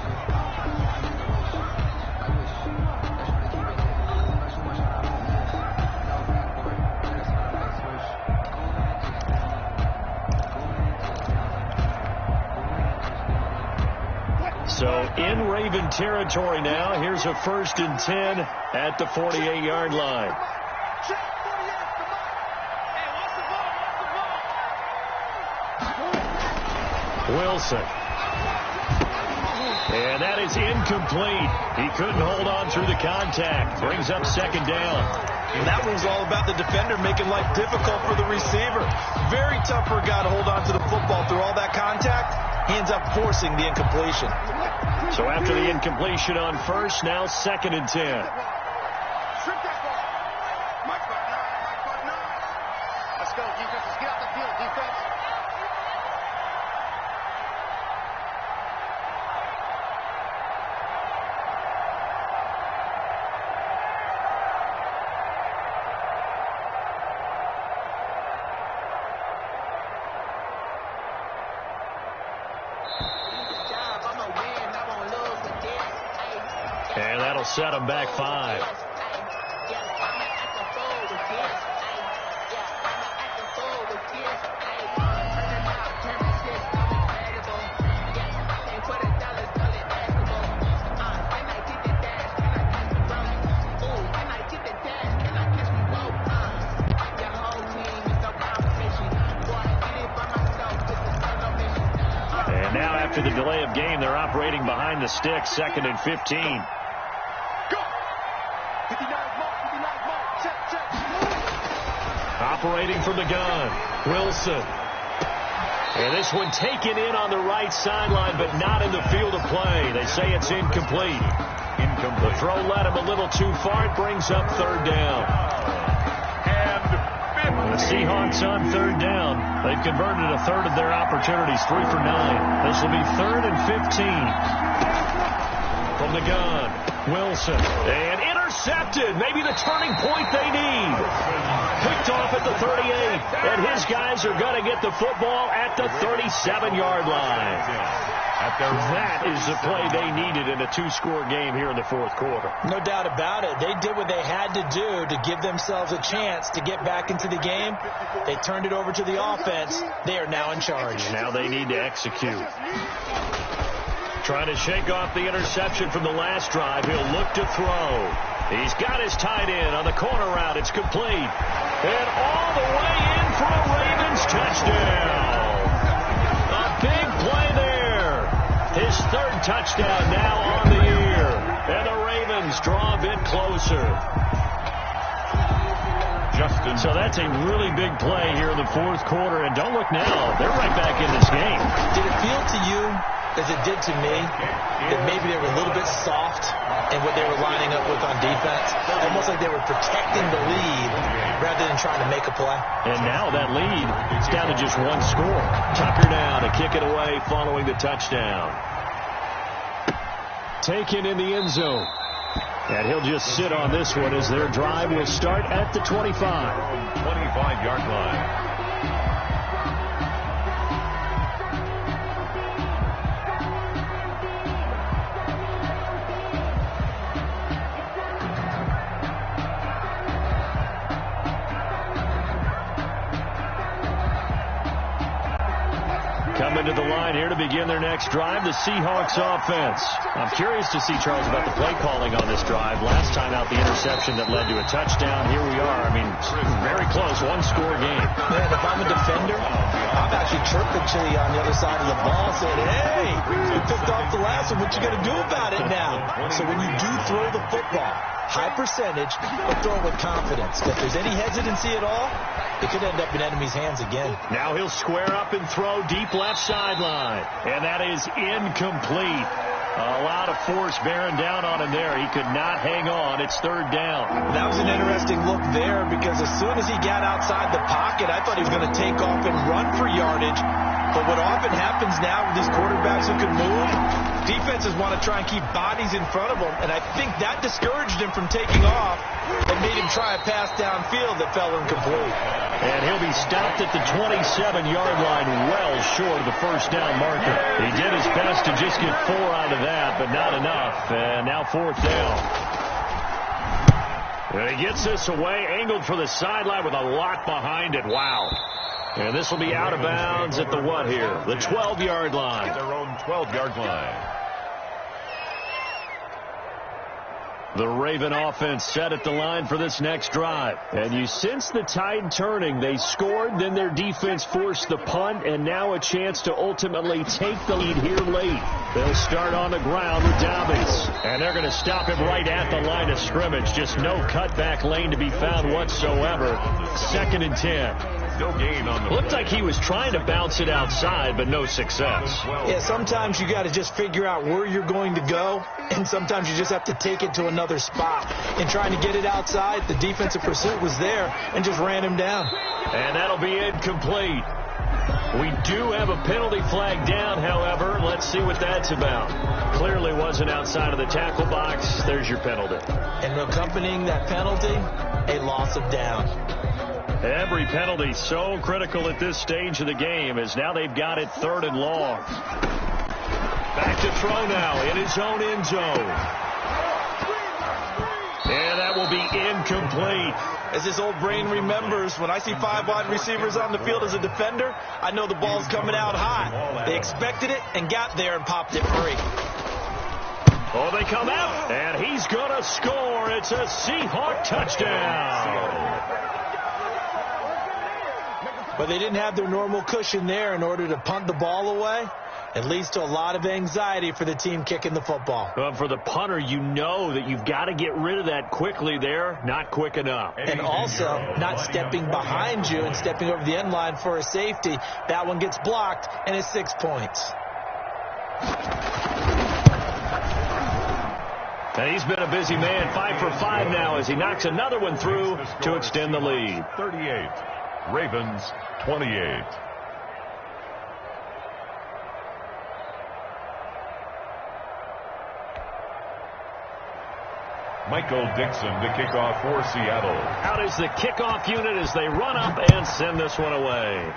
So in Raven territory now. Here's a 1st and 10 at the 48-yard line. Wilson. And that is incomplete. He couldn't hold on through the contact. Brings up 2nd down. And that one's all about the defender making life difficult for the receiver. Very tough for a guy to hold on to the football through all that contact. He ends up forcing the incompletion. So after the incompletion on 1st, now 2nd and 10. Let's go, defense. Let's get off the field, defense. And that'll set him back 5. And now after the delay of game, they're operating behind the sticks, 2nd and 15. Operating from the gun, Wilson. And this one taken in on the right sideline, but not in the field of play. They say it's incomplete. The throw led him a little too far. It brings up 3rd down. And the Seahawks on 3rd down. They've converted a 1/3 of their opportunities, 3 for 9. This will be 3rd and 15. From the gun, Wilson. And intercepted. Maybe the turning point they need. Picked off at the 38. And his guys are going to get the football at the 37-yard line. That is the play they needed in a 2-score game here in the 4th quarter. No doubt about it. They did what they had to do to give themselves a chance to get back into the game. They turned it over to the offense. They are now in charge. Now they need to execute. Trying to shake off the interception from the last drive. He'll look to throw. He's got his tight end on the corner route. It's complete. And all the way in for a Ravens touchdown. A big play there. His 3rd touchdown now on the year. And the Ravens draw a bit closer. So that's a really big play here in the 4th quarter. And don't look now. They're right back in this game. Did it feel to you as it did to me that maybe they were a little bit soft in what they were lining up with on defense. Almost like they were protecting the lead rather than trying to make a play. And now that lead is down to just one score. Tucker now to kick it away following the touchdown. Taken in the end zone. And he'll just sit on this one as their drive will start at the 25. 25-yard line. Coming to the line here to begin their next drive, the Seahawks offense. I'm curious to see, Charles, about the play calling on this drive. Last time out, the interception that led to a touchdown. Here we are. I mean, very close, one-score game. Man, if I'm a defender, I'm actually chirping Chili on the other side of the ball, saying, hey, you picked off the last one. What you going to do about it now? So when you do throw the football, high percentage, but throw it with confidence. If there's any hesitancy at all, it could end up in enemy's hands again. Now he'll square up and throw deep left sideline. And that is incomplete. A lot of force bearing down on him there. He could not hang on. It's third down. That was an interesting look there because as soon as he got outside the pocket, I thought he was going to take off and run for yardage. But what often happens now with these quarterbacks who can move, defenses want to try and keep bodies in front of them, and I think that discouraged him from taking off and made him try a pass downfield that fell incomplete. And he'll be stopped at the 27-yard line, well short of the first down marker. He did his best to just get 4 out of that, but not enough. And now fourth down. And he gets this away, angled for the sideline with a lot behind it. Wow. And this will be out of bounds at the what here? The 12-yard line. Their own 12-yard line. The Raven offense set at the line for this next drive. And you sense the tide turning. They scored, then their defense forced the punt, and now a chance to ultimately take the lead here late. They'll start on the ground with Dobbins. And they're going to stop him right at the line of scrimmage. Just no cutback lane to be found whatsoever. 2nd and 10. No gain on the Looked like he was trying to bounce it outside, but no success. Yeah, sometimes you got to just figure out where you're going to go, and sometimes you just have to take it to another spot. And trying to get it outside, the defensive pursuit was there and just ran him down. And that'll be incomplete. We do have a penalty flag down, however. Let's see what that's about. Clearly wasn't outside of the tackle box. There's your penalty. And accompanying that penalty, a loss of down. Every penalty so critical at this stage of the game as now they've got it 3rd and long. Back to throw now in his own end zone. And that will be incomplete. As his old brain remembers, when I see 5 wide receivers on the field as a defender, I know the ball's coming out hot. They expected it and got there and popped it free. Oh, they come out, and he's going to score. It's a Seahawk touchdown. But they didn't have their normal cushion there in order to punt the ball away. It leads to a lot of anxiety for the team kicking the football. Well, for the punter, you know that you've got to get rid of that quickly there. Not quick enough. And also, not stepping behind you and stepping over the end line for a safety. That one gets blocked, and it's 6 points. And he's been a busy man. 5 for 5 now as he knocks another one through to extend the lead. 38. Ravens 28. Michael Dixon to kick off for Seattle. Out is the kickoff unit as they run up and send this one away.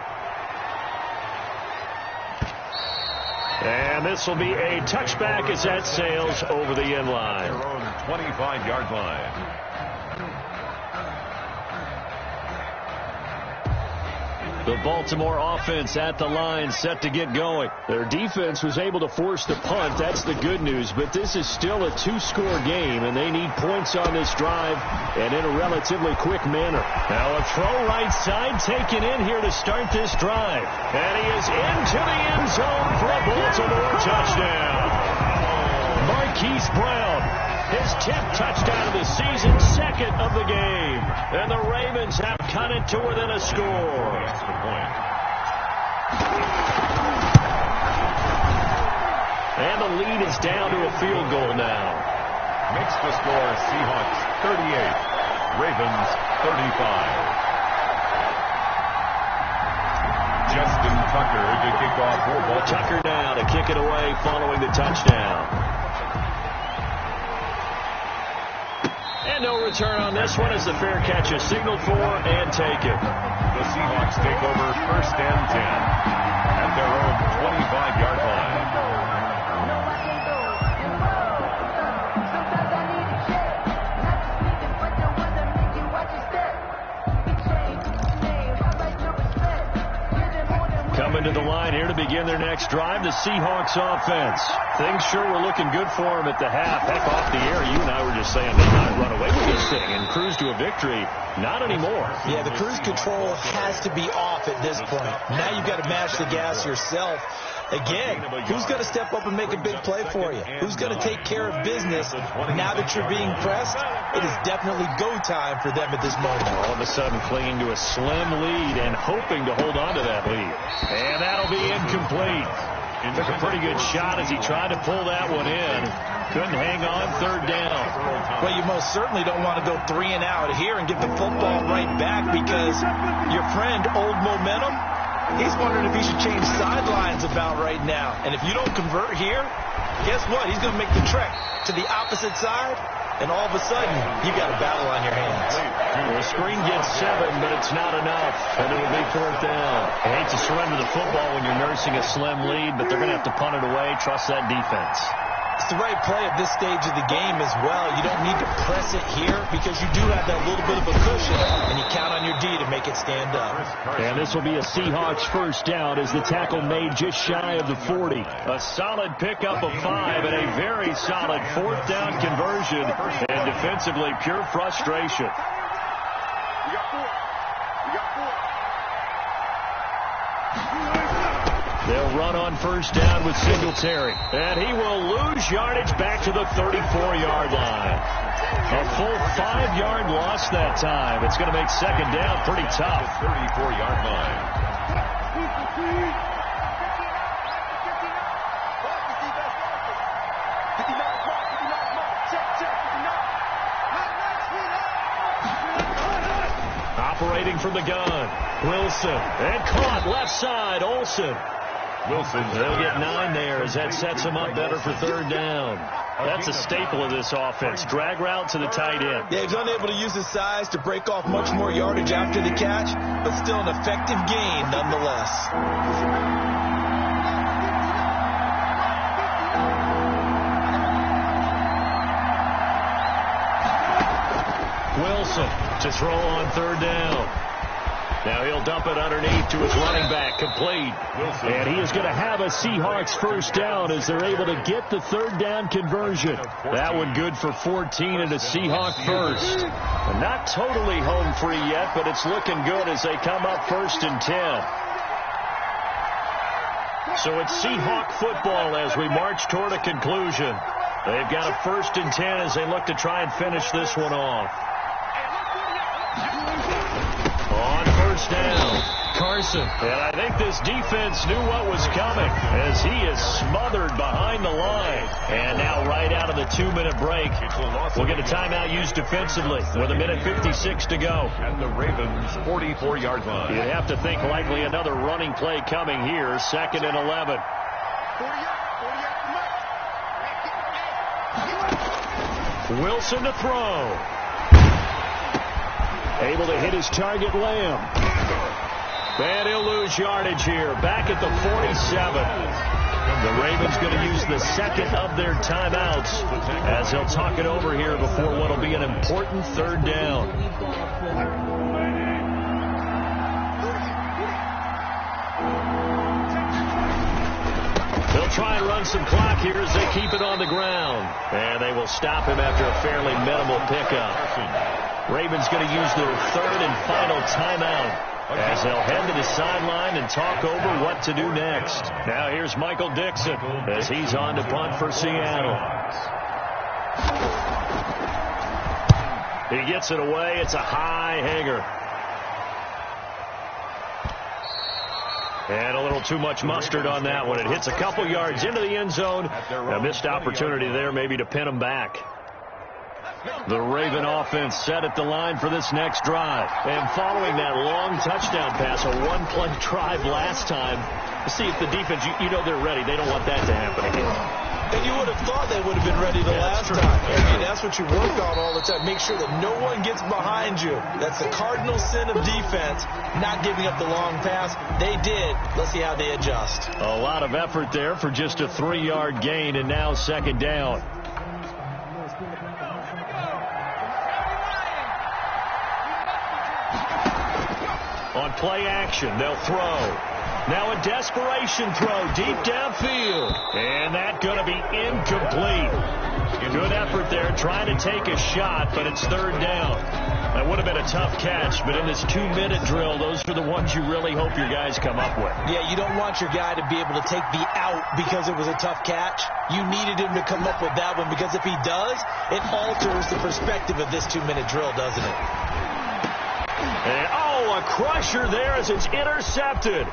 And this will be a touchback as that sails over the end line. Their own 25-yard line. The Baltimore offense at the line set to get going. Their defense was able to force the punt. That's the good news. But this is still a 2-score game, and they need points on this drive and in a relatively quick manner. Now a throw right side taken in here to start this drive. And he is into the end zone for a Baltimore touchdown. Marquise Brown, his 10th touchdown of the season, 2nd of the game. And the Ravens have cut it to within a score. the lead is down to a field goal now. Makes the score Seahawks 38, Ravens 35. Justin Tucker to kick off for Baltimore. Tucker now to kick it away following the touchdown. And no return on this one as the fair catch is signaled for and taken. The Seahawks take over 1st and 10 at their own 25-yard line. Coming to the line here to begin their next drive, the Seahawks offense. Things sure were looking good for them at the half. Heck, off the air, you and I were just saying they might run away with this thing and cruise to a victory. Not anymore. Yeah, the cruise control has to be off at this point. Now you've got to mash the gas yourself. Again, who's going to step up and make a big play for you? Who's going to take care of business now that you're being pressed? It is definitely go time for them at this moment. All of a sudden clinging to a slim lead and hoping to hold on to that lead. And that'll be incomplete. He took a pretty good shot as he tried to pull that one in. Couldn't hang on 3rd down. Well, you most certainly don't want to go 3 and out here and get the football right back because your friend, Old Momentum, he's wondering if he should change sidelines about right now. And if you don't convert here, guess what? He's going to make the trek to the opposite side, and all of a sudden, you got a battle on your hands. Well, the screen gets 7, but it's not enough, and it'll be 4th down. I hate to surrender the football when you're nursing a slim lead, but they're going to have to punt it away. Trust that defense. It's the right play at this stage of the game as well. You don't need to press it here because you do have that little bit of a cushion, and you count on your D to make it stand up. And this will be a Seahawks 1st down as the tackle made just shy of the 40. A solid pickup of 5 and a very solid 4th down conversion, and defensively pure frustration. They'll run on 1st down with Singletary. And he will lose yardage back to the 34-yard line. A full 5-yard loss that time. It's going to make 2nd down pretty tough. 34-yard line. Operating from the gun. Wilson. And caught left side. Olsen. Wilson. They'll get 9 there as that sets him up better for 3rd down. That's a staple of this offense. Drag route to the tight end. Yeah, he's unable to use his size to break off much more yardage after the catch, but still an effective gain nonetheless. Wilson to throw on 3rd down. Now he'll dump it underneath to his running back, complete. And he is going to have a Seahawks 1st down as they're able to get the 3rd down conversion. That one good for 14 and a Seahawk 1st. Not totally home free yet, but it's looking good as they come up 1st and 10. So it's Seahawk football as we march toward a conclusion. They've got a 1st and 10 as they look to try and finish this one off. On 1st down, Carson. And I think this defense knew what was coming as he is smothered behind the line. And now right out of the 2-minute break, we'll get a timeout used defensively with 1:56 to go. At the Ravens' 44-yard line. You'd have to think likely another running play coming here, 2nd and 11. Wilson to throw. Able to hit his target, Lamb. And he'll lose yardage here, back at the 47. The Ravens going to use the 2nd of their timeouts as they'll talk it over here before what will be an important 3rd down. They'll try and run some clock here as they keep it on the ground. And they will stop him after a fairly minimal pickup. Ravens going to use their 3rd and final timeout as they'll head to the sideline and talk over what to do next. Now here's Michael Dixon as he's on to punt for Seattle. He gets it away. It's a high hanger. And a little too much mustard on that one. It hits a couple yards into the end zone. A missed opportunity there maybe to pin them back. The Raven offense set at the line for this next drive. And following that long touchdown pass, a one-play drive last time, to see if the defense, you know they're ready. They don't want that to happen again. And you would have thought they would have been ready the last time. I mean, that's what you work on all the time. Make sure that no one gets behind you. That's the cardinal sin of defense, not giving up the long pass. They did. Let's see how they adjust. A lot of effort there for just a 3-yard gain, and now second down. On play action, they'll throw. Now a desperation throw deep downfield. And that's going to be incomplete. Good effort there trying to take a shot, but it's third down. That would have been a tough catch, but in this 2-minute drill, those are the ones you really hope your guys come up with. Yeah, you don't want your guy to be able to take the out because it was a tough catch. You needed him to come up with that one, because if he does, it alters the perspective of this 2-minute drill, doesn't it? And, a crusher there as it's intercepted.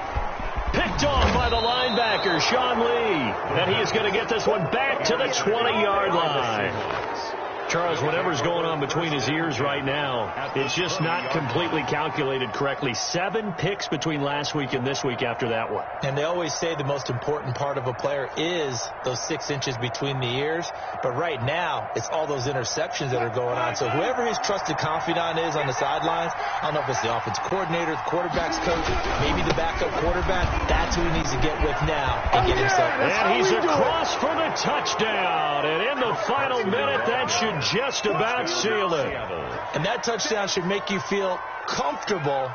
Picked off by the linebacker, Sean Lee. And he is going to get this one back to the 20-yard line. Charles, whatever's going on between his ears right now, it's just not completely calculated correctly. 7 picks between last week and this week after that one. And they always say the most important part of a player is those 6 inches between the ears. But right now, it's all those interceptions that are going on. So whoever his trusted confidant is on the sidelines, I don't know if it's the offensive coordinator, the quarterback's coach, maybe the backup quarterback, that's who he needs to get with now and get himself. And he's across for the touchdown. And in the final minute, that should just about seal it. And that touchdown should make you feel comfortable,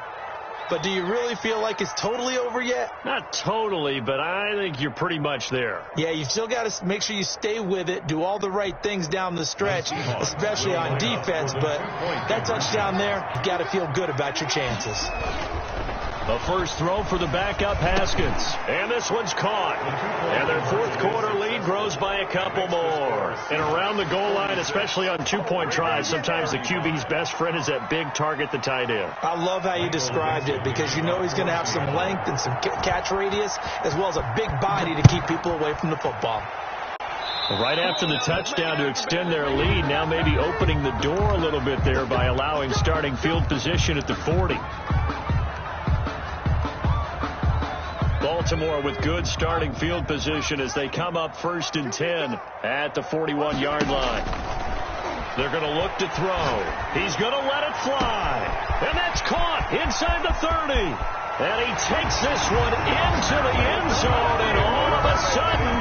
but do you really feel like it's totally over yet? Not totally, but I think you're pretty much there. Yeah, you still got to make sure you stay with it, do all the right things down the stretch, especially on defense, but that touchdown there, you got to feel good about your chances. The first throw for the backup, Haskins. And this one's caught. And their fourth quarter lead grows by a couple more. And around the goal line, especially on 2-point tries, sometimes the QB's best friend is that big target, the tight end. I love how you described it, because you know he's going to have some length and some catch radius, as well as a big body to keep people away from the football. Right after the touchdown to extend their lead, now maybe opening the door a little bit there by allowing starting field position at the 40. Baltimore with good starting field position as they come up 1st and 10 at the 41-yard line. They're going to look to throw. He's going to let it fly. And that's caught inside the 30. And he takes this one into the end zone. And all of a sudden,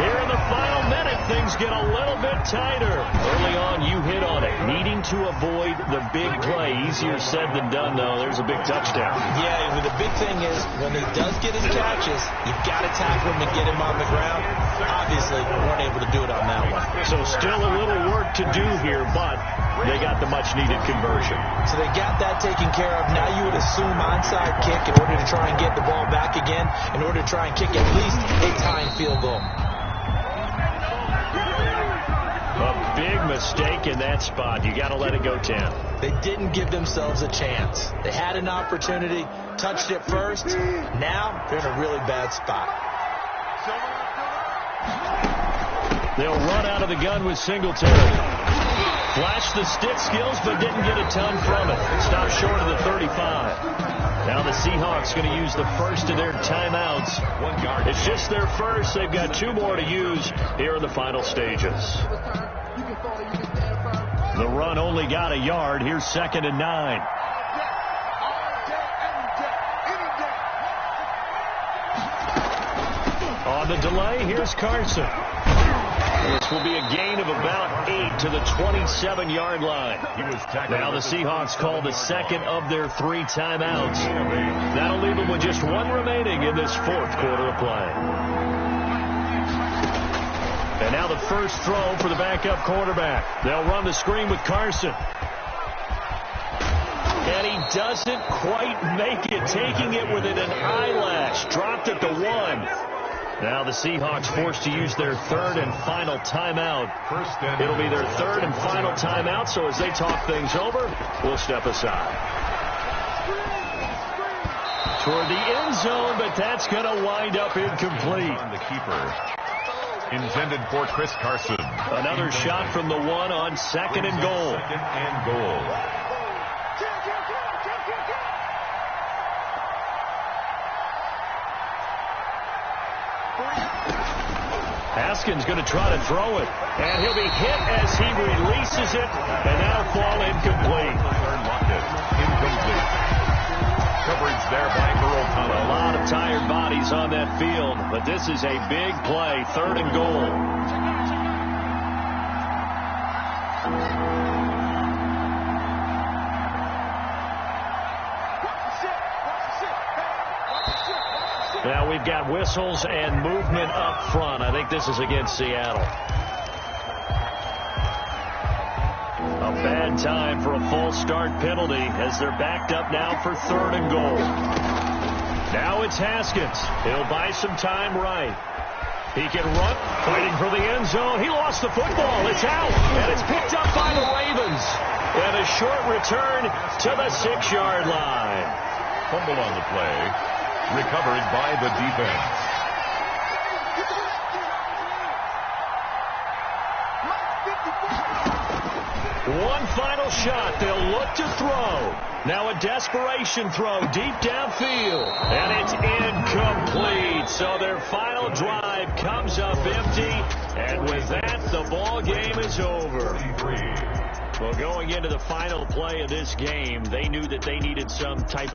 here in the final minute, things get a little bit tighter. Early on, you hit on it. Needing to avoid the big play. Easier said than done, though. There's a big touchdown. Yeah, but the big thing is, when he does get his catches, you've got to tackle him and get him on the ground. Obviously, we weren't able to do it on that one. So still a little work to do here, but they got the much-needed conversion. So they got that taken care of. Now you would assume onside kick in order to try and get the ball back again, in order to try and kick at least a tying field goal. A big mistake in that spot. You got to let it go 10. They didn't give themselves a chance. They had an opportunity, touched it first. Now they're in a really bad spot. They'll run out of the gun with Singletary. Flashed the stick skills, but didn't get a ton from it. Stopped short of the 35. Now the Seahawks going to use the first of their timeouts. It's just their first. They've got 2 more to use here in the final stages. The run only got a yard. Here's 2nd and 9. On the delay, here's Carson. This will be a gain of about 8 to the 27-yard line. Now the Seahawks call the second of their 3 timeouts. That'll leave them with just 1 remaining in this 4th quarter of play. And now the first throw for the backup quarterback. They'll run the screen with Carson. And he doesn't quite make it, taking it within an eyelash. Dropped at the 1. Now the Seahawks forced to use their 3rd and final timeout. It'll be their 3rd and final timeout, so as they talk things over, we'll step aside. toward the end zone, but that's going to wind up incomplete. On the keeper. Intended for Chris Carson. Another shot from the one on second and goal. Second and goal. Haskins going to try to throw it, and he'll be hit as he releases it, and that'll fall incomplete. Incomplete. Coverage there by Earl Thomas. A lot of tired bodies on that field, but this is a big play, third and goal. Now we've got whistles and movement up front. I think this is against Seattle. A bad time for a false start penalty as they're backed up now for third and goal. Now it's Haskins. He'll buy some time right. He can run, fighting for the end zone. He lost the football. It's out, and it's picked up by the Ravens. And a short return to the 6-yard line. Fumble on the play. Recovered by the defense. One final shot. They'll look to throw. Now a desperation throw deep downfield. And it's incomplete. So their final drive comes up empty. And with that, the ball game is over. Well, going into the final play of this game, they knew that they needed some type